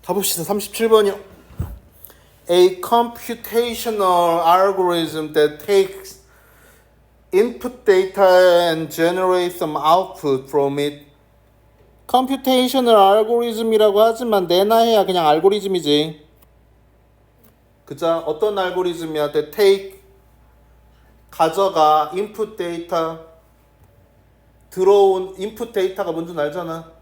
가봅시다. 37번이요. A computational algorithm that takes input data and generates some output from it. computational algorithm이라고 하지만 내나 해야 그냥 알고리즘이지. 그자? 어떤 알고리즘이야? that take 가져가 input data 들어온 input 데이터가 뭔지 알잖아.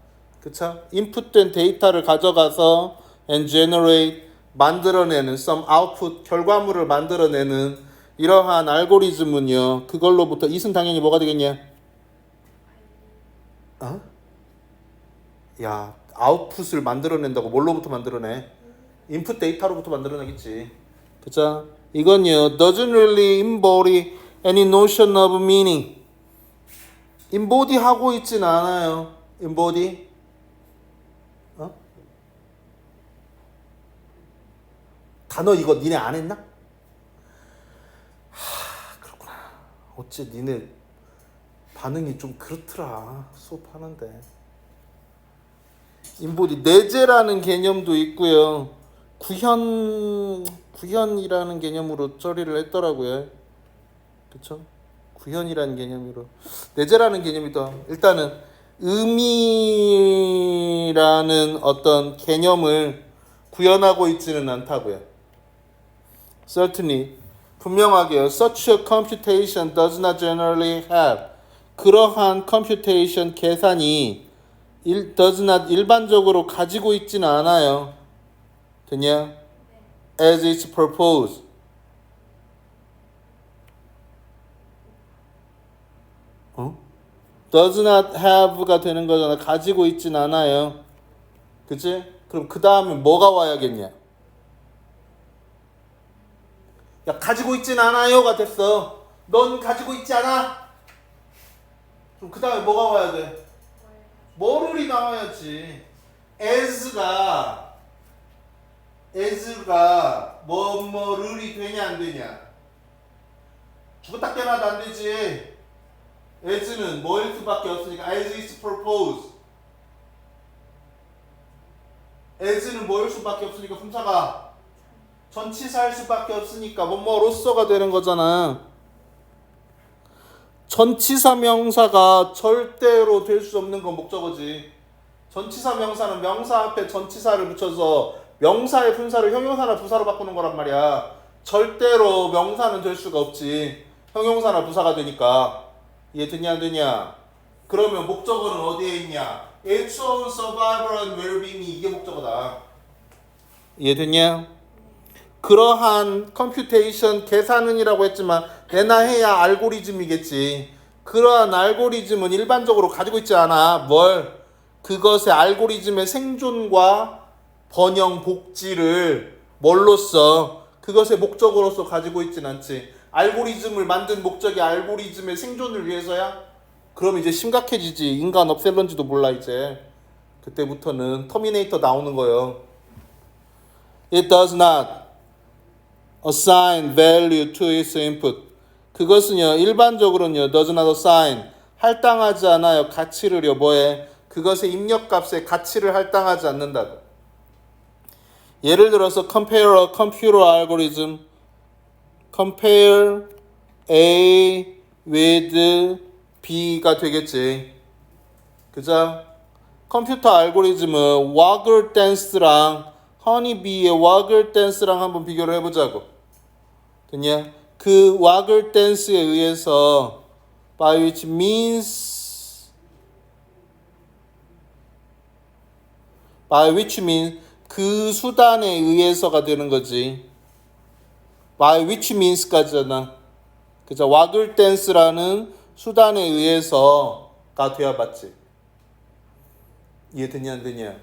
그쵸? 인풋된 데이터를 가져가서 and generate 만들어내는 some output 결과물을 만들어내는 이러한 알고리즘은요. 그걸로부터 이은 당연히 뭐가 되겠냐? 어? 야, 아웃풋을 만들어낸다고 뭘로부터 만들어내? 인풋 데이터로부터 만들어내겠지. 그쵸? 이건요. doesn't really embody any notion of meaning. embody 하고 있진 않아요. embody 단어 이거 니네 안 했나? 그렇구나. 어째 니네 반응이 좀 그렇더라. 수업하는데. 인보디 내재라는 개념도 있고요. 구현이라는 개념으로 처리를 했더라고요. 그쵸? 구현이라는 개념으로. 내재라는 개념이 더 일단은 의미라는 어떤 개념을 구현하고 있지는 않다고요. Certainly, 분명하게요. Such a computation does not generally have. 그러한 computation 계산이 does not 일반적으로 가지고 있지는 않아요. 됐냐? As its purpose. does not have가 되는 거잖아. 가지고 있진 않아요. 그치? 그럼 그 다음에 뭐가 와야겠냐? 야, 가지고 있진 않아요가 됐어. 넌 가지고 있지 않아? 그럼 그 다음에 뭐가 와야 돼? 뭐를이 나와야지. as가 뭐를이 되냐 안 되냐? 죽었다 깨나도 안 되지. as는 뭐일 수밖에 없으니까 as is proposed. as는 뭐일 수밖에 없으니까 품사가 전치사일 수밖에 없으니까 뭐로서가 되는 거잖아. 전치사 명사가 절대로 될 수 없는 건 목적어지. 전치사 명사는 명사 앞에 전치사를 붙여서 명사의 분사를 형용사나 부사로 바꾸는 거란 말이야. 절대로 명사는 될 수가 없지. 형용사나 부사가 되니까. 이해되냐 안 되냐? 그러면 목적어는 어디에 있냐? Its own survival and well-being이 이게 목적어다. 이해됐냐? 그러한 컴퓨테이션 계산은이라고 했지만 내나 해야 알고리즘이겠지. 그러한 알고리즘은 일반적으로 가지고 있지 않아. 뭘? 그것의 알고리즘의 생존과 번영, 복지를 뭘로써? 그것의 목적으로서 가지고 있진 않지. 알고리즘을 만든 목적이 알고리즘의 생존을 위해서야? 그럼 이제 심각해지지. 인간 없앨런지도 몰라 이제. 그때부터는 터미네이터 나오는 거예요. It does not assign value to its input. 그것은요 일반적으로는요 does not assign 할당하지 않아요. 가치를요 뭐에 그것의 입력값에 가치를 할당하지 않는다고. 예를 들어서 compare a computer algorithm, compare A with B가 되겠지. 그죠? 컴퓨터 알고리즘은 Waggle Dance랑 허니비의 Waggle Dance랑 한번 비교를 해보자고. 됐냐? 그 Waggle Dance에 의해서 by which means 그 수단에 의해서가 되는 거지. by which means까지잖아. 그죠? Waggle Dance라는 수단에 의해서가 되어봤지. 이해되냐 안 되냐?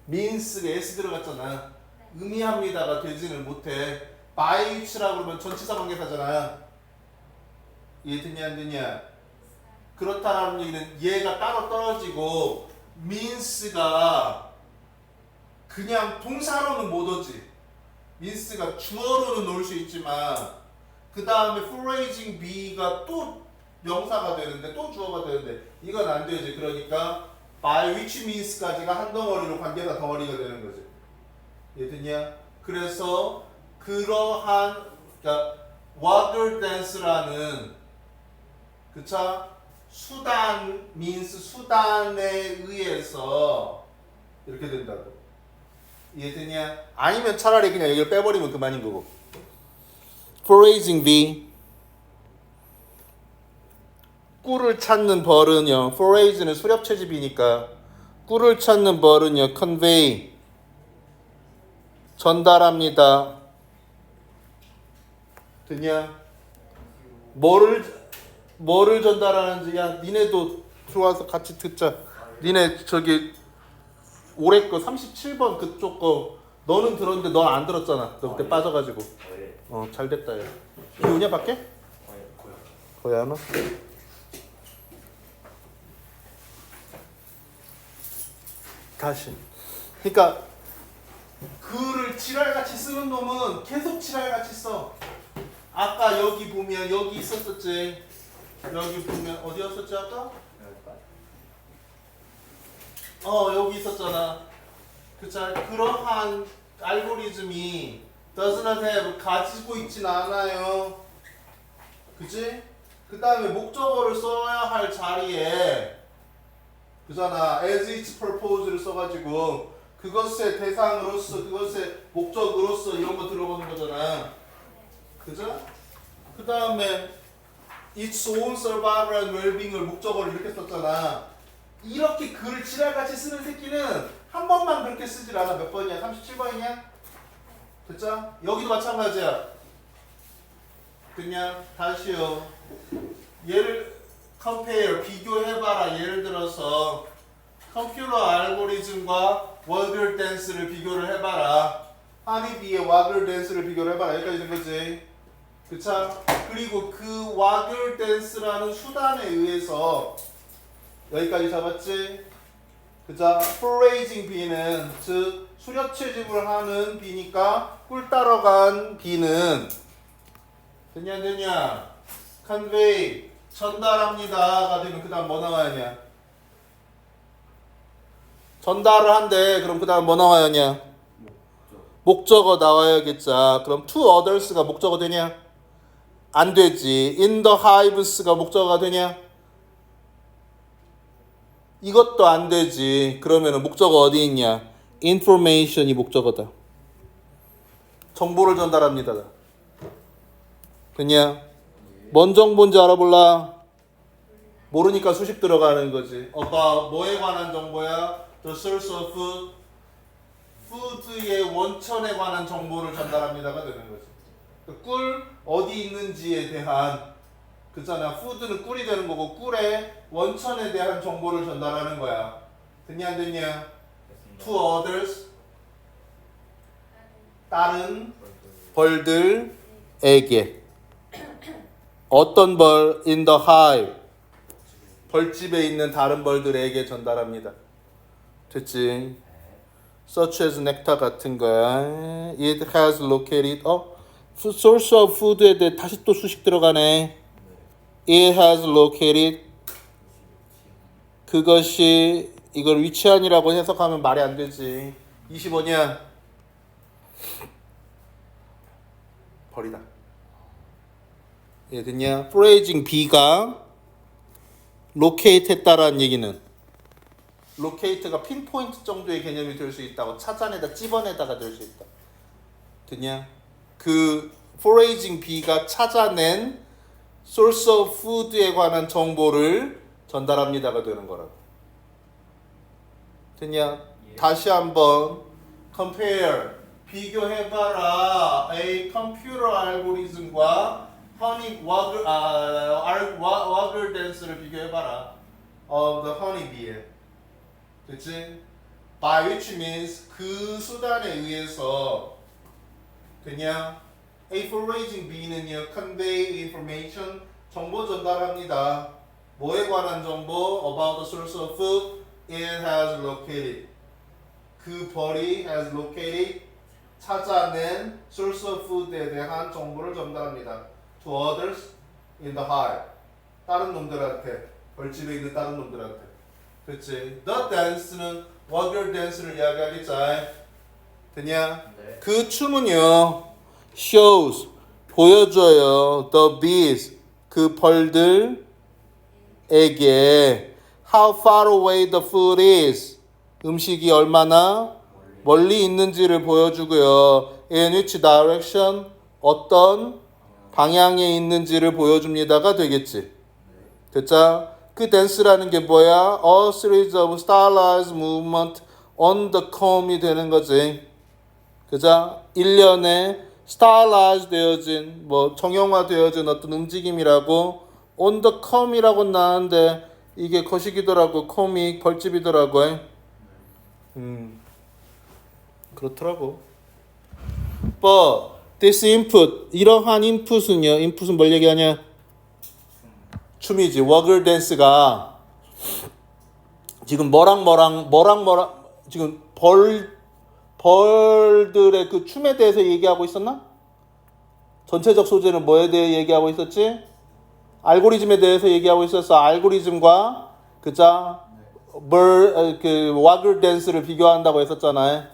means가 s 들어갔잖아. 의미합니다가 되지는 못해. by which라고 그러면 전치사 관계사잖아. 이해되냐 안 되냐? 그렇다라는 얘기는 얘가 따로 떨어지고 means가 그냥 동사로는 못 오지. means가 주어로는 올 수 있지만 그 다음에 phrasing B가 또 명사가 되는데 또 주어가 되는데 이건 안 되지. 그러니까 by which means까지가 한 덩어리로 관계사 덩어리가 되는 거지. 이해됐냐? 그래서 그러한 그러니까 water dance라는 그쵸? 수단 means 수단에 의해서 이렇게 된다고. 이해됐냐? 아니면 차라리 그냥 여기를 빼버리면 그만인 거고. Phrasing B. 꿀을 찾는 벌은요. Phrase는 수렵채집이니까 꿀을 찾는 벌은요. Convey. 전달합니다. 됐냐? 뭐를 전달하는지 야 니네도 들어와서 같이 듣자. 니네 저기 올해 거 37번 그쪽 거 너는 들었는데 넌 안 들었잖아. 너 그때 빠져가지고. 잘 됐다 야. 비 오냐 밖에? 거의 안 와? 다시. 그러니까 글을 지랄같이 쓰는 놈은 계속 지랄같이 써. 아까 여기 보면 여기 있었었지. 여기 보면 어디였었지 아까? 여기 있었잖아. 그쵸? 그러한 알고리즘이 does not have 가지고 있진 않아요. 그치? 그 다음에 목적어를 써야 할 자리에 그잖아. as its purpose를 써가지고 그것의 대상으로서 그것의 목적으로서 이런 거 들어가는 거잖아. 그죠? 그 다음에 its own survival and well-being을 목적어를 이렇게 썼잖아. 이렇게 글을 지랄같이 쓰는 새끼는 한 번만 그렇게 쓰질 않아. 몇 번이야? 37번이냐? 됐죠? 여기도 마찬가지야. 그냥 다시요. 얘를 compare, 비교해봐라. 예를 들어서 컴퓨터 알고리즘과 워글 댄스를 비교를 해봐라. 하니비의 와글 댄스를 비교를 해봐라. 여기까지 된 거지. 그쵸? 그리고 그 와글 댄스라는 수단에 의해서 여기까지 잡았지? 그죠? Phrasing B는 즉 수렵채집을 하는 B니까 꿀 따러 간 B는 됐냐 안 됐냐? Convey 전달합니다가 되면 그 다음 뭐 나와야 하냐? 전달을 한대. 그럼 그 다음 뭐 나와야 하냐? 목적어 나와야겠자. 그럼 to others가 목적어 되냐? 안 되지. In the hives가 목적어가 되냐? 이것도 안 되지. 그러면은 목적어 어디 있냐? information이 목적어다. 정보를 전달합니다. 됐냐? 뭔 정보인지 알아볼라? 모르니까 수식 들어가는 거지. 뭐에 관한 정보야? The source of food. 푸드의 원천에 관한 정보를 전달합니다가 되는 거지. 꿀 어디 있는지에 대한 그잖아. 푸드는 꿀이 되는 거고 꿀의 원천에 대한 정보를 전달하는 거야. 됐냐 안 됐냐? To others 다른 벌들에게. 어떤 벌? In the hive. 벌집에 있는 다른 벌들에게 전달합니다. 됐지? Such as nectar 같은 거야. It has located. source of food에 대해 다시 또 수식 들어가네. It has located. 그것이 이걸 위치한이라고 해석하면 말이 안 되지. 25냐? 버리다. 예, 됐냐? Phrasing B가 locate 했다라는 얘기는 locate가 핀포인트 정도의 개념이 될 수 있다고. 찾아내다, 찝어내다가 될 수 있다. 됐냐? 그 Phrasing B가 찾아낸 source of food에 관한 정보를 전달합니다가 되는 거라고. 됐냐? 다시 한번 compare 비교해봐라. A computer algorithm과 honey water dance를 비교해봐라. of the honeybee에. 됐지? By which means 그 수단에 의해서 됐냐? A phrasing B는요 convey information 정보 전달합니다. 뭐에 관한 정보? About the source of food it has located. 그 벌이 has located 찾아낸 source of food에 대한 정보를 전달합니다. To others in the hive. 다른 놈들한테. 벌집에 있는 다른 놈들한테. 그치? The dance는 water dance를 이야기하겠자. 됐냐? 네. 그 춤은요 shows 보여줘요 the bees 그 벌들에게 how far away the food is 음식이 얼마나 멀리 있는지를 보여주고요 in which direction 어떤 방향에 있는지를 보여줍니다가 되겠지. 됐죠? 그 댄스라는 게 뭐야? A series of stylized movement on the comb이 되는 거지. 그죠? 일련의 stylized 되어진 뭐 정형화되어진 어떤 움직임이라고 on the comb이라고 나왔는데 이게 거시기더라고. comb이 벌집이더라고. 그렇더라고. But this input 이러한 인풋은요. 인풋은 뭘 얘기하냐? 춤이지. 워글 댄스가 지금 뭐랑 지금 벌들의 그 춤에 대해서 얘기하고 있었나? 전체적 소재는 뭐에 대해 얘기하고 있었지? 알고리즘에 대해서 얘기하고 있었어. 알고리즘과 그자 그 워글 댄스를 비교한다고 했었잖아요.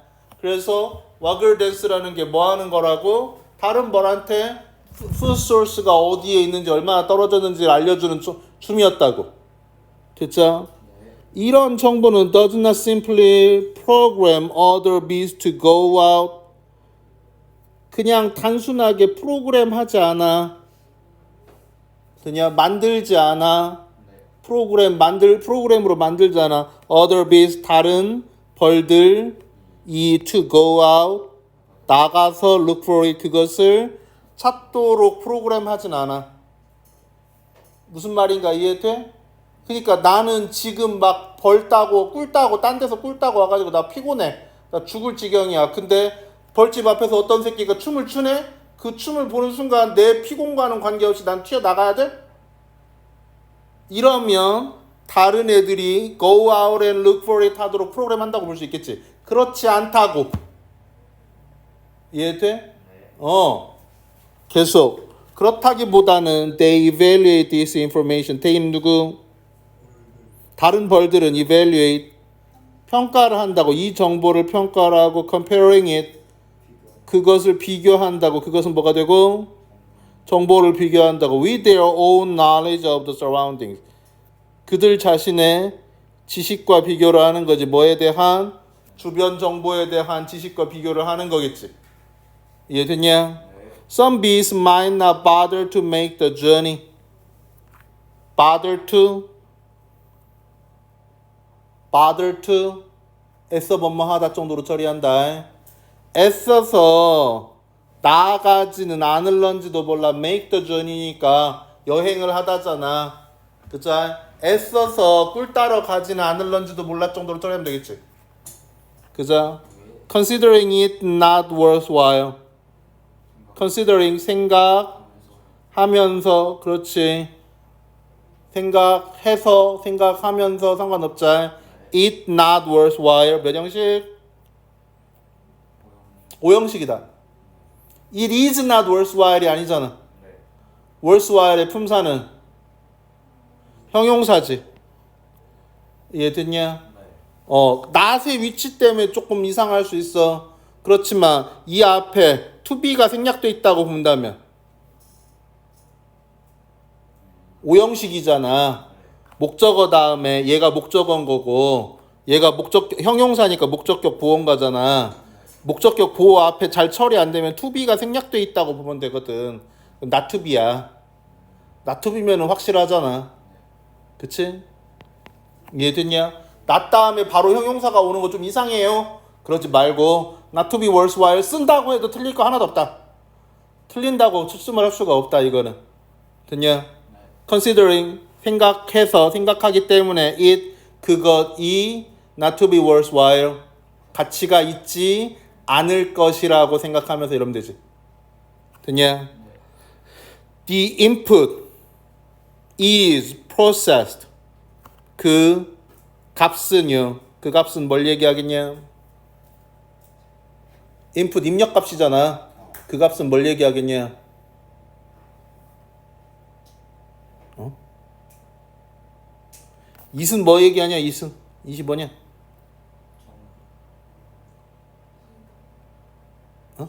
그래서 워글 댄스라는 게 뭐 하는 거라고? 다른 벌한테 푸드 소스가 어디에 있는지 얼마나 떨어졌는지를 알려주는 춤이었다고. 됐죠? 이런 정보는 does not simply program other bees to go out. 그냥 단순하게 프로그램하지 않아. 그냥 만들지 않아. 프로그램으로 만들지 않아. other bees 다른 벌들이 to go out 나가서 look for it 그것을 찾도록 프로그램하진 않아. 무슨 말인가 이해돼? 그러니까 나는 지금 막 벌 따고 꿀 따고 딴 데서 꿀 따고 와가지고 나 피곤해. 나 죽을 지경이야. 근데 벌집 앞에서 어떤 새끼가 춤을 추네? 그 춤을 보는 순간 내 피곤과는 관계없이 난 튀어나가야 돼? 이러면 다른 애들이 go out and look for it 하도록 프로그램한다고 볼 수 있겠지. 그렇지 않다고. 이해돼? 계속. 그렇다기보다는 they evaluate this information. they는 누구? 다른 벌들은 evaluate 평가를 한다고. 이 정보를 평가를 하고 comparing it 그것을 비교한다고. 그것은 뭐가 되고? 정보를 비교한다고. with their own knowledge of the surroundings. 그들 자신의 지식과 비교를 하는 거지. 뭐에 대한? 주변 정보에 대한 지식과 비교를 하는 거겠지. 이해됐냐? Some bees might not bother to make the journey. Bother to 애써 뭐뭐하다 정도로 처리한다. 애써서 나아가지는 않을런지도 몰라. make the journey니까 여행을 하다잖아. 그쵸? 애써서 꿀 따러 가지는 않을런지도 몰라 정도로 처리하면 되겠지. 그죠? Considering it not worthwhile. Considering 생각하면서 그렇지. 생각하면서 상관없자. It not worthwhile. 몇 형식? 5형식이다. It is not worthwhile이 아니잖아. worthwhile의 품사는 형용사지. 이해됐냐? not의 위치 때문에 조금 이상할 수 있어. 그렇지만 이 앞에 to be가 생략돼 있다고 본다면 5형식이잖아. 목적어 다음에 얘가 목적어인 거고 얘가 형용사니까 목적격 보호가잖아. 목적격 보호 앞에 잘 처리 안 되면 to be가 생략돼 있다고 보면 되거든. not to be야. not to be면은 확실하잖아. 그치? 이해됐냐? not 다음에 바로 형용사가 오는 거 좀 이상해요. 그러지 말고 not to be worthwhile 쓴다고 해도 틀릴 거 하나도 없다. 틀린다고 추측을 할 수가 없다 이거는. 됐냐? Considering 생각하기 때문에 it 그것이 not to be worthwhile 가치가 있지 않을 것이라고 생각하면서 이러면 되지. 됐냐? The input is processed. 그 값은요. 그 값은 뭘 얘기하겠냐? input 입력값이잖아. 그 값은 뭘 얘기하겠냐? it은 뭐 얘기하냐? it은 20 뭐냐? 어?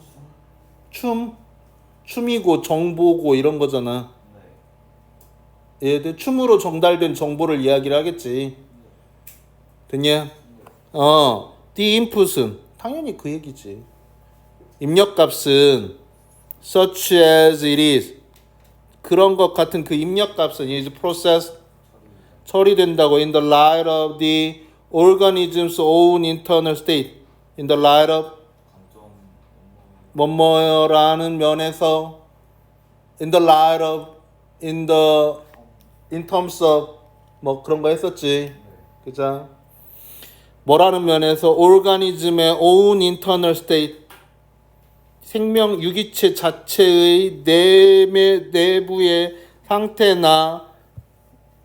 춤이고 정보고 이런 거잖아. 얘들 춤으로 전달된 정보를 이야기를 하겠지. 됐냐? the input은 당연히 그 얘기지. 입력값은 such as it is 그런 것 같은 그 입력값은 is processed 처리된다고 in the light of the organism's own internal state in the light of 뭐뭐라는 면에서 in the light of in terms of 뭐 그런 거 했었지. 그죠? 뭐라는 면에서 organism의 own internal state 생명 유기체 자체의 내부의 상태나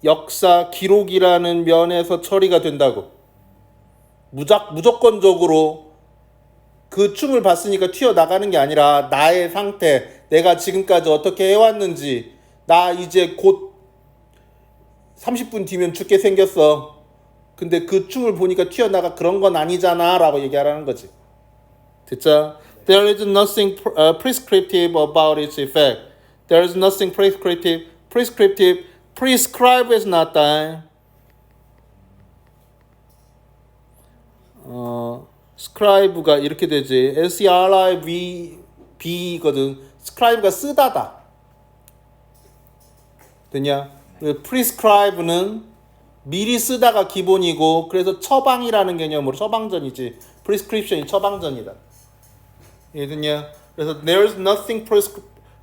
역사 기록이라는 면에서 처리가 된다고. 무조건적으로 그 춤을 봤으니까 튀어나가는 게 아니라 나의 상태, 내가 지금까지 어떻게 해왔는지, 나 이제 곧 30분 뒤면 죽게 생겼어. 근데 그 춤을 보니까 튀어나가 그런 건 아니잖아 라고 얘기하라는 거지. 됐죠? There is nothing prescriptive about its effect. There is nothing prescriptive. Prescribe is not that. scribe가 이렇게 되지. S-C-R-I-B-B거든. scribe가 쓰다다. 됐냐? prescribe는 미리 쓰다가 기본이고, 그래서 처방이라는 개념으로 처방전이지. prescription이 처방전이다. 이해됐냐? 그래서 there's nothing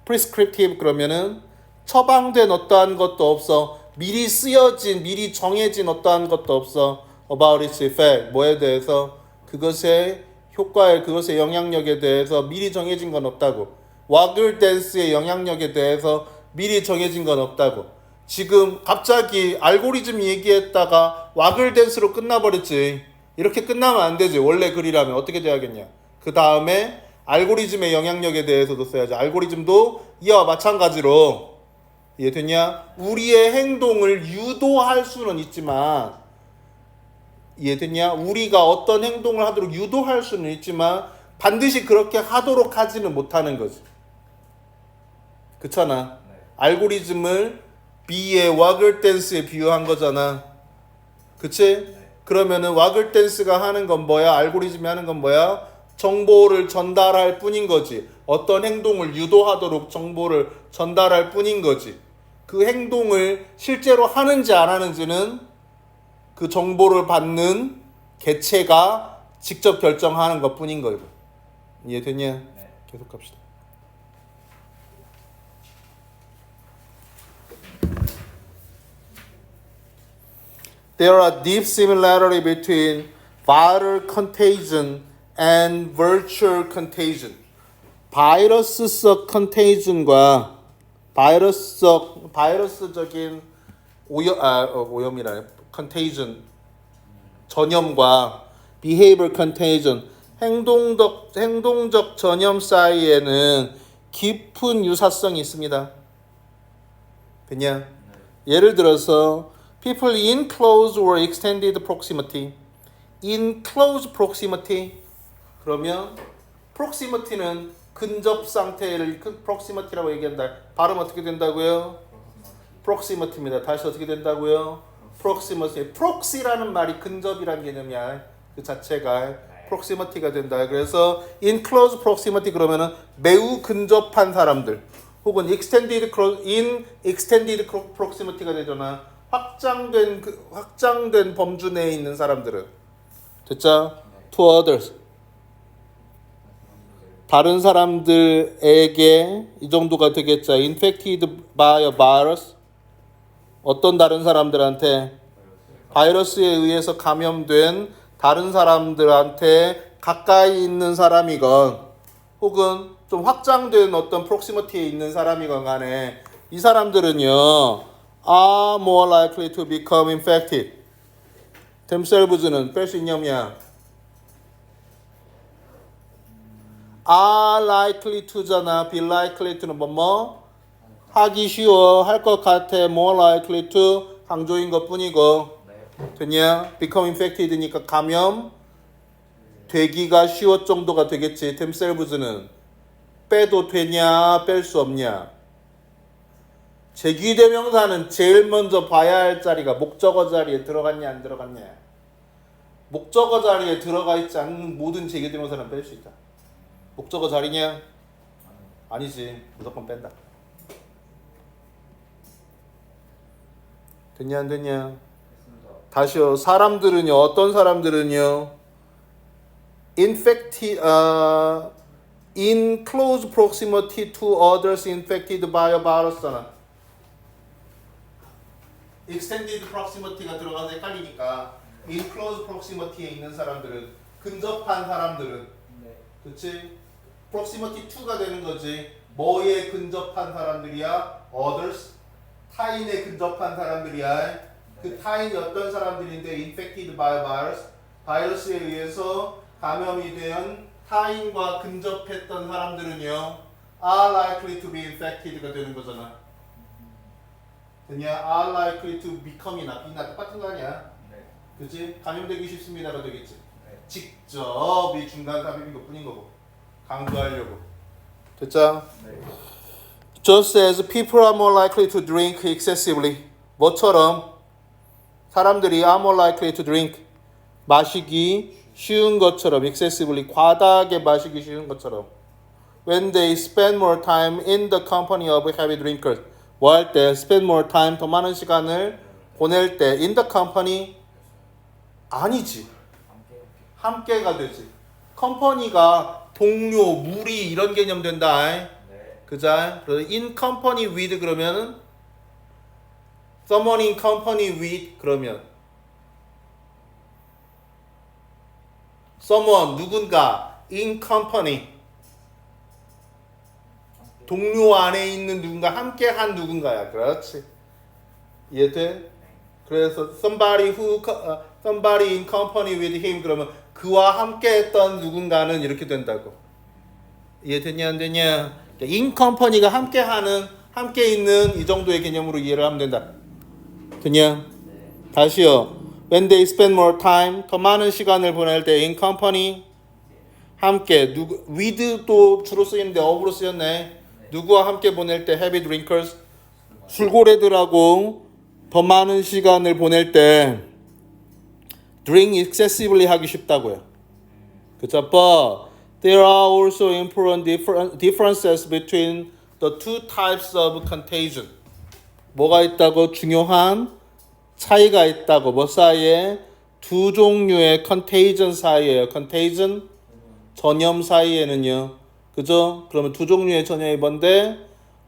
prescriptive 그러면은 처방된 어떠한 것도 없어. 미리 쓰여진, 미리 정해진 어떠한 것도 없어. about its effect. 뭐에 대해서? 그것의 효과에, 그것의 영향력에 대해서 미리 정해진 건 없다고. 와글 댄스의 영향력에 대해서 미리 정해진 건 없다고. 지금 갑자기 알고리즘 얘기했다가 와글 댄스로 끝나버렸지. 이렇게 끝나면 안 되지. 원래 글이라면 어떻게 돼야겠냐. 그 다음에 알고리즘의 영향력에 대해서도 써야지. 알고리즘도 이와 마찬가지로 이해됐냐? 우리의 행동을 유도할 수는 있지만 이해됐냐? 우리가 어떤 행동을 하도록 유도할 수는 있지만 반드시 그렇게 하도록 하지는 못하는 거지. 그렇잖아. 네. 알고리즘을 B의 와글 댄스에 비유한 거잖아. 그치? 네. 그러면은 와글 댄스가 하는 건 뭐야? 알고리즘이 하는 건 뭐야? 정보를 전달할 뿐인 거지. 어떤 행동을 유도하도록 정보를 전달할 뿐인 거지. 그 행동을 실제로 하는지 안 하는지는 그 정보를 받는 개체가 직접 결정하는 것 뿐인 거고. 이해됐냐? 네. 계속 갑시다. There are deep similarity between viral contagion and virtual contagion. 바이러스적 contagion과 바이러스적인 오염이라 contagion 전염과 behavior contagion 행동적 전염 사이에는 깊은 유사성이 있습니다. 됐냐? 예를 들어서 people in close or extended proximity. in close proximity 그러면 proximity는 근접 상태를 proximity라고 얘기한다. 발음 어떻게 된다고요? proximity입니다. 다시 어떻게 된다고요? proximity. proxy라는 말이 근접이라는 개념이야. 그 자체가 proximity가 된다. 그래서 in close proximity 그러면은 매우 근접한 사람들 혹은 extended proximity가 되잖아. 확장된 범주 내에 있는 사람들은 됐죠? to others 다른 사람들에게 이 정도가 되겠죠. infected by a virus 어떤 다른 사람들한테 바이러스에 의해서 감염된 다른 사람들한테 가까이 있는 사람이건 혹은 좀 확장된 어떤 프록시머티에 있는 사람이건 간에 이 사람들은요 are more likely to become infected. themselves는 뺄 수 있냐면 are likely to잖아. be likely to는 뭐 하기 쉬워 할 것 같아. more likely to 강조인 것 뿐이고 됐냐? become infected니까 감염 되기가 쉬웠 정도가 되겠지. themselves는 빼도 되냐 뺄 수 없냐. 제귀대명사는 제일 먼저 봐야 할 자리가 목적어 자리에 들어갔냐 안 들어갔냐. 목적어 자리에 들어가 있지 않는 모든 제귀대명사는 뺄 수 있다. 목적어 자리냐? 아니지. 무조건 뺀다. 됐냐 안 됐냐? 다시요. 사람들은요. 어떤 사람들은요. in close proximity to others infected by a virus는 extended proximity가 들어가서 헷갈리니까 in close proximity에 있는 사람들은 근접한 사람들은 그렇지? proximity to가 되는 거지. 뭐에 근접한 사람들이야? others 타인에 근접한 사람들이야. 그 타인이 어떤 사람들인데 infected by virus 바이러스에 의해서 감염이 된 타인과 근접했던 사람들은요 are likely to be infected가 되는 거잖아. 그냥 are likely to become이나 be나 똑같은 거 아니야? 그치? 감염되기 쉽습니다가 되겠지. 직접 이 중간 삽입인 것 뿐인 거고 강조하려고. 됐죠? Just as people are more likely to drink excessively 뭐처럼 사람들이 are more likely to drink 마시기 쉬운 것처럼 excessively 과다하게 마시기 쉬운 것처럼 when they spend more time in the company of heavy drinkers 뭐 할 때 spend more time 더 많은 시간을 보낼 때 in the company 아니지 함께가 되지 컴퍼니가 동료 무리 이런 개념 된다 그자 그래서 in company with 그러면은 someone in company with 그러면 someone 누군가 in company 동료 안에 있는 누군가 함께한 누군가야. 그렇지. 이해돼? 그래서 somebody in company with him 그러면 그와 함께했던 누군가는 이렇게 된다고. 이해됐냐 안 되냐? in company가 함께 있는 이 정도의 개념으로 이해를 하면 된다. 됐냐? 다시요. When they spend more time, 더 많은 시간을 보낼 때 in company, 함께, with도 주로 쓰이는데 of로 쓰였네. 누구와 함께 보낼 때 heavy drinkers, 술고래들하고 더 많은 시간을 보낼 때 drink excessively 하기 쉽다고요. 그쵸? But there are also important differences between the two types of contagion. 뭐가 있다고? 중요한 차이가 있다고. 뭐 사이에? 두 종류의 contagion 사이에요. contagion 전염 사이에는요. 그죠? 그러면 두 종류의 전염이 뭔데?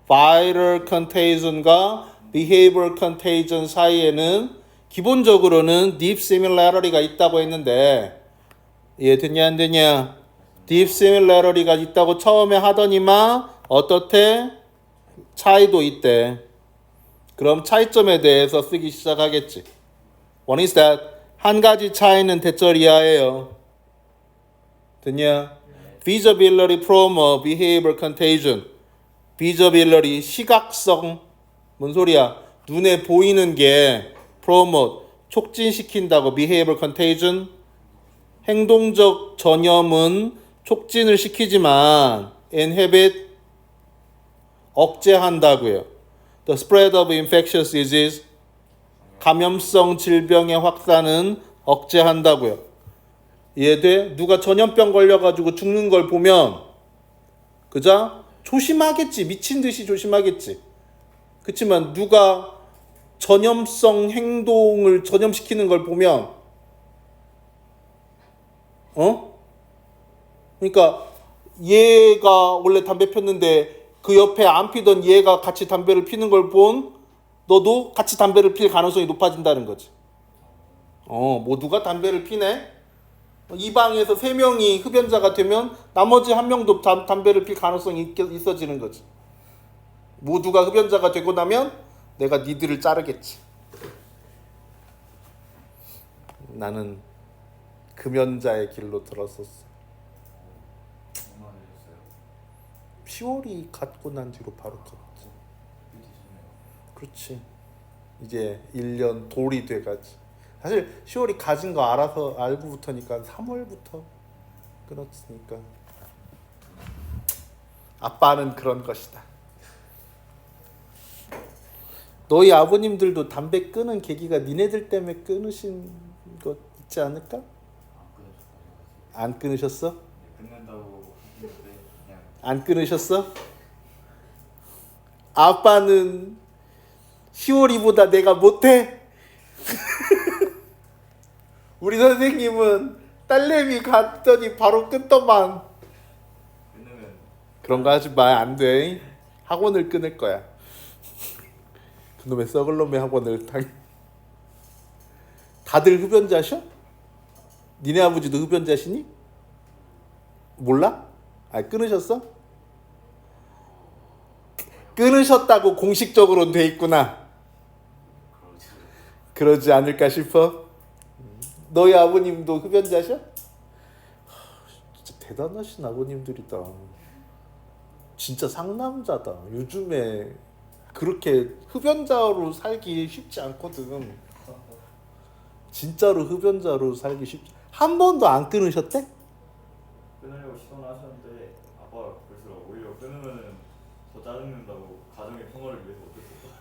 viral contagion과 behavioral contagion 사이에는 기본적으로는 deep similarity가 있다고 했는데 이해됐냐 안 되냐? deep similarity가 있다고 처음에 하더니만 어떻대? 차이도 있대. 그럼 차이점에 대해서 쓰기 시작하겠지. One is that 한 가지 차이는 대절 이하예요. 됐냐? Visibility from a behavioral contagion. Visibility 시각성 뭔 소리야? 눈에 보이는 게 promote 촉진시킨다고. behavioral contagion 행동적 전염은 촉진을 시키지만 inhibit 억제한다고요. The spread of infectious disease 감염성 질병의 확산은 억제한다고요. 이해돼? 누가 전염병 걸려가지고 죽는 걸 보면 그자? 조심하겠지. 미친 듯이 조심하겠지. 그렇지만 누가 전염성 행동을 전염시키는 걸 보면 그러니까 얘가 원래 담배 폈는데 그 옆에 안 피던 얘가 같이 담배를 피는 걸 본 너도 같이 담배를 필 가능성이 높아진다는 거지. 뭐 누가 담배를 피네? 이 방에서 3명이 흡연자가 되면 나머지 1명도 담배를 필 가능성이 있어지는 거지. 모두가 흡연자가 되고 나면 내가 니들을 자르겠지. 나는 금연자의 길로 들었었어. 10월이 갖고 난 뒤로 바로 컸지. 그렇지. 이제 1년 돌이 돼가지. 사실 10월이 가진 거 알아서 알고부터니까 3월부터 끊었으니까. 아빠는 그런 것이다. 너희 아버님들도 담배 끊은 계기가 니네들 때문에 끊으신 것 있지 않을까? 안 끊으셨어? 끊는다고 하시는데 그냥 안 끊으셨어? 아빠는 10월이보다 내가 못해. 우리 선생님은 딸내미 갔더니 바로 끊더만. 끊으면 그런 거 하지 마. 안 돼. 학원을 끊을 거야. 그놈의 썩을 놈의 학원을 다들 흡연자셔? 니네 아버지도 흡연자시니? 몰라? 아, 끊으셨어? 끊으셨다고 공식적으로는 돼 있구나. 그러지 않을까 싶어. 너희 아버님도 흡연자셔? 진짜 대단하신 아버님들이다. 진짜 상남자다. 요즘에 그렇게 흡연자로 살기 쉽지 않거든. 진짜로 흡연자로 살기 쉽지. 한 번도 안 끊으셨대? 끊으려고 시도는 하셨는데 아빠가 그래서 오히려 끊으면은 더 짜증낸다고 가정의 평화를 위해서 어쩔 수 없다.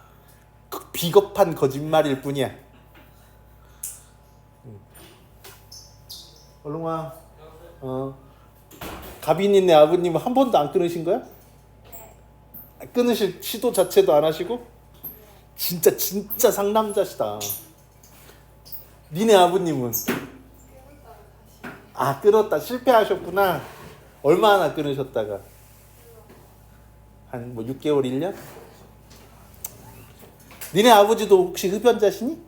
그 비겁한 거짓말일 뿐이야. 얼른 와. 가빈이네 아버님은 한 번도 안 끊으신 거야? 네. 끊으실 시도 자체도 안 하시고? 진짜 상남자시다. 니네 아버님은? 아, 끊었다. 실패하셨구나. 얼마나 끊으셨다가? 한 뭐 6개월, 1년? 니네 아버지도 혹시 흡연자시니?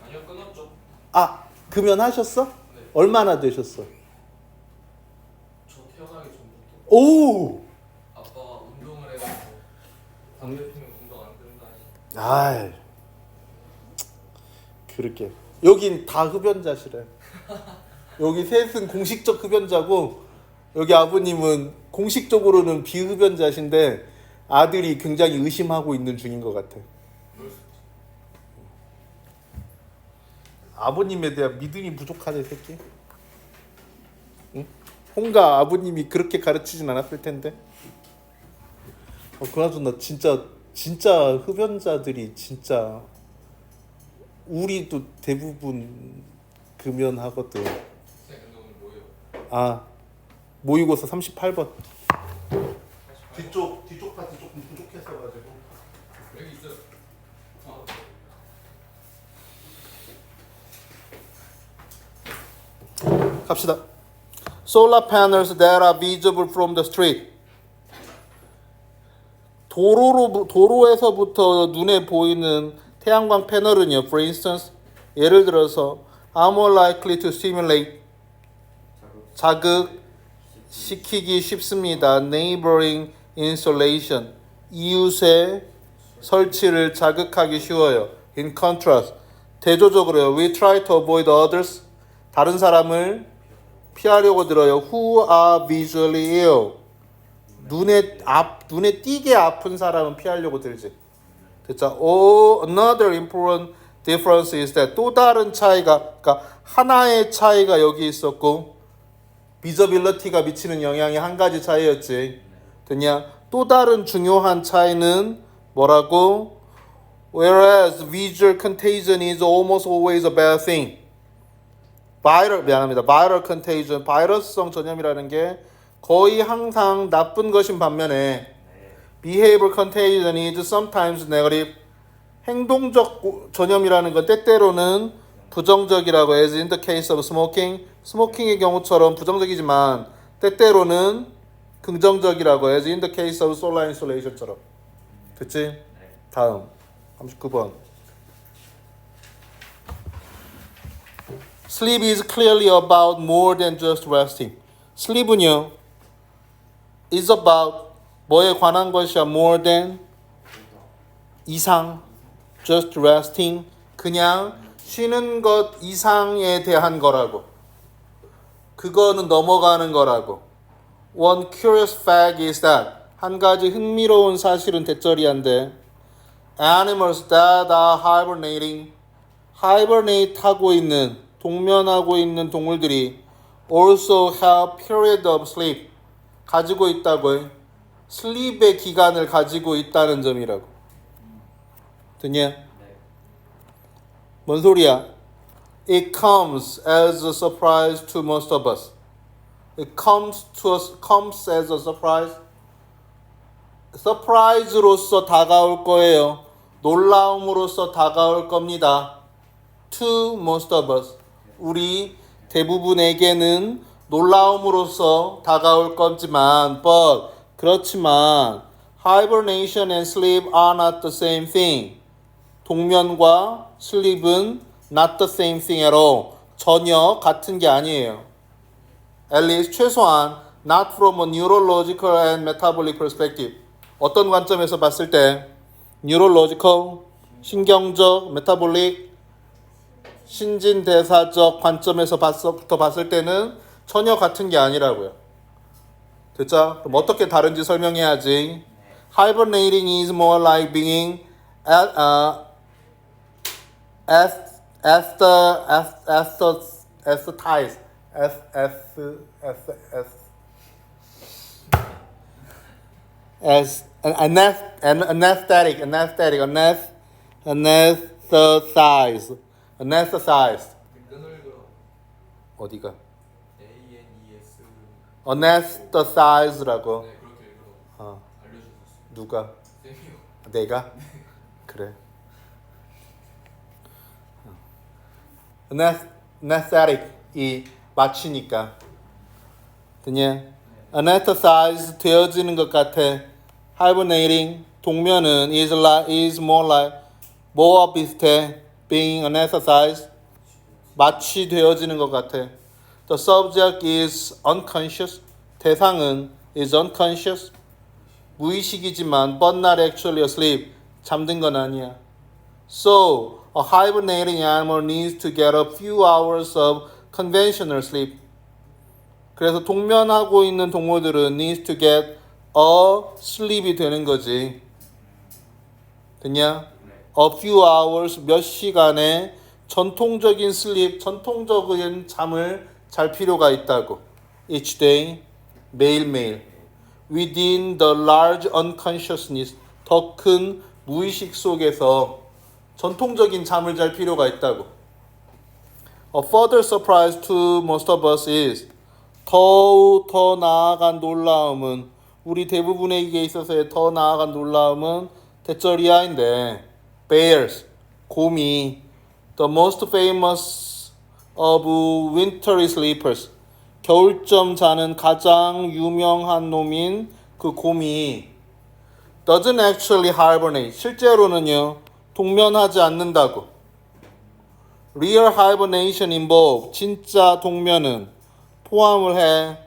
아니요, 끊었죠. 아, 금연하셨어? 네. 얼마나 되셨어? 저 태어나기 전부터 오! 아빠가 운동을 해가지고 담배 피면 운동 안 끊다니. 아이, 그렇게. 여긴 다 흡연자시래. 여기 셋은 공식적 흡연자고 여기 아버님은 공식적으로는 비흡연자신데 아들이 굉장히 의심하고 있는 중인 것 같아. 그럴 수 있죠. 아버님에 대한 믿음이 부족하네, 새끼. 응? 홍가 아버님이 그렇게 가르치진 않았을 텐데. 그나저나 진짜 흡연자들이 진짜 우리도 대부분 금연하거든. 네, 근데 오늘 뭐예요? 아, 모의고사 38번. 뒤쪽 파트 조금 부족했어가지고. 여기 있어요. 갑시다. Solar panels that are visible from the street. 도로에서부터 눈에 보이는 태양광 패널은요. For instance, 예를 들어서 are more likely to stimulate 자극시키기 쉽습니다. Neighboring insolation 이웃의 설치를 자극하기 쉬워요. In contrast, 대조적으로요. We try to avoid others 다른 사람을 피하려고 들어요. Who are visually ill 눈에 띄게 아픈 사람은 피하려고 들지. 됐죠? Another important difference is that 또 다른 차이가 그러니까 하나의 차이가 여기 있었고 visibility가 미치는 영향이 한 가지 차이였지. 됐냐? 또 다른 중요한 차이는 뭐라고? Whereas visual contagion is almost always a bad thing. viral contagion, 바이러스성 전염이라는 게 거의 항상 나쁜 것인 반면에 behavior contagion is sometimes negative. 행동적 전염이라는 건 때때로는 부정적이라고 as in the case of smoking. 스모킹의 경우처럼 부정적이지만 때때로는 긍정적이라고 as in the case of solar insolation처럼. 됐지? 다음 39번. Sleep is clearly about more than just resting. sleep은요 is about 뭐에 관한 것이야 more than 이상 just resting 그냥 쉬는 것 이상에 대한 거라고. 그거는 넘어가는 거라고. One curious fact is that 한 가지 흥미로운 사실은 대절이한데 animals that are hibernate 하고 있는 동면하고 있는 동물들이 also have period of sleep. 가지고 있다고요. 슬립의 기간을 가지고 있다는 점이라고. 됐냐? 네. 뭔 소리야? It comes as a surprise to most of us. It comes as a surprise. 서프라이즈로서 다가올 거예요. 놀라움으로써 다가올 겁니다. To most of us. 우리 대부분에게는 놀라움으로써 다가올 거지만, but 그렇지만 hibernation and sleep are not the same thing. 동면과 슬립은 not the same thing at all. 전혀 같은 게 아니에요. At least 최소한 not from a neurological and metabolic perspective. 어떤 관점에서 봤을 때 neurological, 신경적, metabolic, 신진대사적 관점에서 봤을 때는 전혀 같은 게 아니라고요. 됐죠? 그럼 어떻게 다른지 설명해야지. Hibernating is more like being anesthetized. As anesthetized. 끈을 그어. 어디가? ANES. anesthetized라고. 네, 그렇게 읽어. 알려주셨어요. 누가? 쌤이요. 내가? 그래. anesthetic이 마취니까. 됐냐? anesthetized 되어지는 것 같아. hibernating 동면은 is more like 뭐와 비슷해? being anesthetized 마취되어지는 것 같아. The subject is unconscious. 대상은 is unconscious. 무의식이지만 but not actually asleep. 잠든 건 아니야. So, a hibernating animal needs to get a few hours of conventional sleep. 그래서 동면하고 있는 동물들은 needs to get a sleep이 되는 거지. 됐냐? A few hours, 몇 시간의 전통적인 sleep, 전통적인 잠을 잘 필요가 있다고. Each day, 매일매일. Within the large unconsciousness, 더 큰 무의식 속에서 전통적인 잠을 잘 필요가 있다고. A further surprise to most of us is 더 나아간 놀라움은 우리 대부분에게 있어서의 더 나아간 놀라움은 대절이야인데 bears, 곰이 the most famous of winter sleepers 겨울잠 자는 가장 유명한 놈인 그 곰이 doesn't actually hibernate 실제로는요 동면하지 않는다고. Real hibernation involve 진짜 동면은 포함을 해